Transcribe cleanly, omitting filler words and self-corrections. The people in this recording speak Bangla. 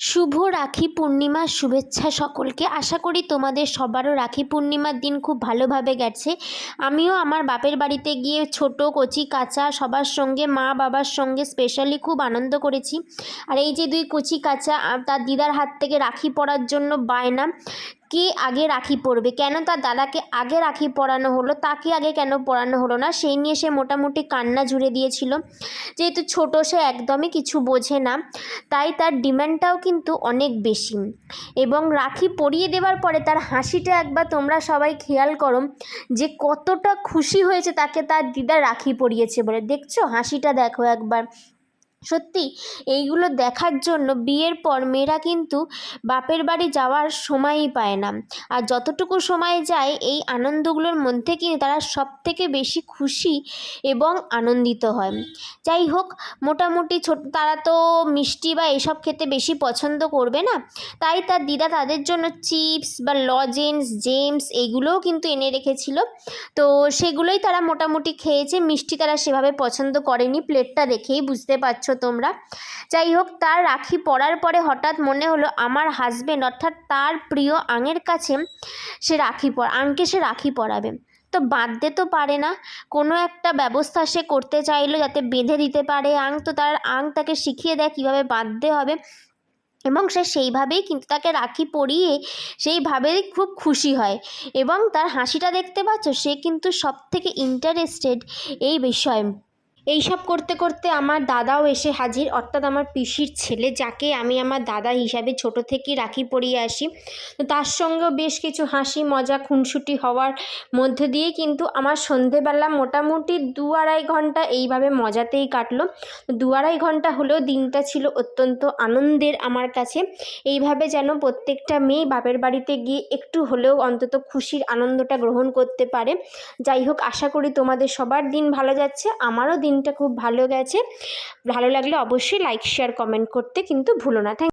শুভ রাখি পূর্ণিমার শুভেচ্ছা সকলকে। আশা করি তোমাদের সবারও রাখি পূর্ণিমার দিন খুব ভালোভাবে গেছে। আমিও আমার বাপের বাড়িতে গিয়ে ছোট কচি কাঁচা সবার সঙ্গে মা বাবার সঙ্গে স্পেশালি খুব আনন্দ করেছি। আর এই যে দুই কচি কাঁচা তার দিদার হাত থেকে রাখি পরার জন্য বায়না, কে আগে রাখি পরবে, কেন তার দাদাকে আগে রাখি পরানো হলো, তাকে আগে কেন পরানো হলো না, সেই নিয়ে সে মোটামুটি কান্না জুড়ে দিয়েছিল। যেহেতু ছোট, সে একদমই কিছু বোঝে না, তাই তার ডিমান্ডটাও কিন্তু অনেক বেশি। এবং রাখি পরিয়ে দেওয়ার পরে তার হাসিটা একবার তোমরা সবাই খেয়াল করো, যে কতটা খুশি হয়েছে তাকে তার দিদা রাখি পরিয়েছে বলে। দেখছো হাসিটা, দেখো একবার। সত্যি এইগুলো দেখার জন্য বিয়ের পর মেয়েরা কিন্তু বাপের বাড়ি যাওয়ার সময়ই পায় না। আর যতটুকু সময় যায় এই আনন্দগুলোর মধ্যে কিন্তু তারা সব থেকে বেশি খুশি এবং আনন্দিত হয়। যাই হোক, মোটামুটি তারা তো মিষ্টি বা এসব খেতে বেশি পছন্দ করবে না, তাই তার দিদা তাদের জন্য চিপস বা লজেন্স জেমস এইগুলোও কিন্তু এনে রেখেছিল। তো সেগুলোই তারা মোটামুটি খেয়েছে। মিষ্টি তারা সেভাবে পছন্দ করেনি, প্লেটটা দেখেই বুঝতে পারছো তোমরা। যাই হোক, তার রাখি পরার পরে হঠাৎ মনে হলো আমার হাজবেন্ড অর্থাৎ তার প্রিয় আঙের কাছে আংকে সে রাখি পরাবে। তো বাঁধতে তো পারে না, কোনো একটা ব্যবস্থা সে করতে চাইলো যাতে বেঁধে দিতে পারে আং। তো তার আং তাকে শিখিয়ে দেয় কীভাবে বাঁধতে হবে, এবং সে সেইভাবেই কিন্তু তাকে রাখি পরিয়ে সেইভাবেই খুব খুশি হয়। এবং তার হাসিটা দেখতে পাচ্ছ, সে কিন্তু সব থেকে ইন্টারেস্টেড এই বিষয়ে। এইসব করতে করতে আমার দাদাও এসে হাজির, অর্থাৎ আমার পিসির ছেলে, যাকে আমি আমার দাদা হিসাবে ছোট থেকেই রাখি পরিয়ে আসি। তো তার সঙ্গেও বেশ কিছু হাসি মজা খুনসুটি হওয়ার মধ্যে দিয়ে কিন্তু আমার সন্ধেবেলা মোটামুটি 2-2.5 ঘন্টা এইভাবে মজাতেই কাটলো। 2-2.5 ঘন্টা হলেও দিনটা ছিল অত্যন্ত আনন্দের আমার কাছে। এইভাবে যেন প্রত্যেকটা মেয়ে বাপের বাড়িতে গিয়ে একটু হলেও অন্তত খুশির আনন্দটা গ্রহণ করতে পারে। যাই হোক, আশা করি তোমাদের সবার দিন ভালো যাচ্ছে, আমারও দিনটা খুব ভালো গেছে। ভালো লাগলে অবশ্যই লাইক শেয়ার কমেন্ট করতে কিন্তু ভুলো না।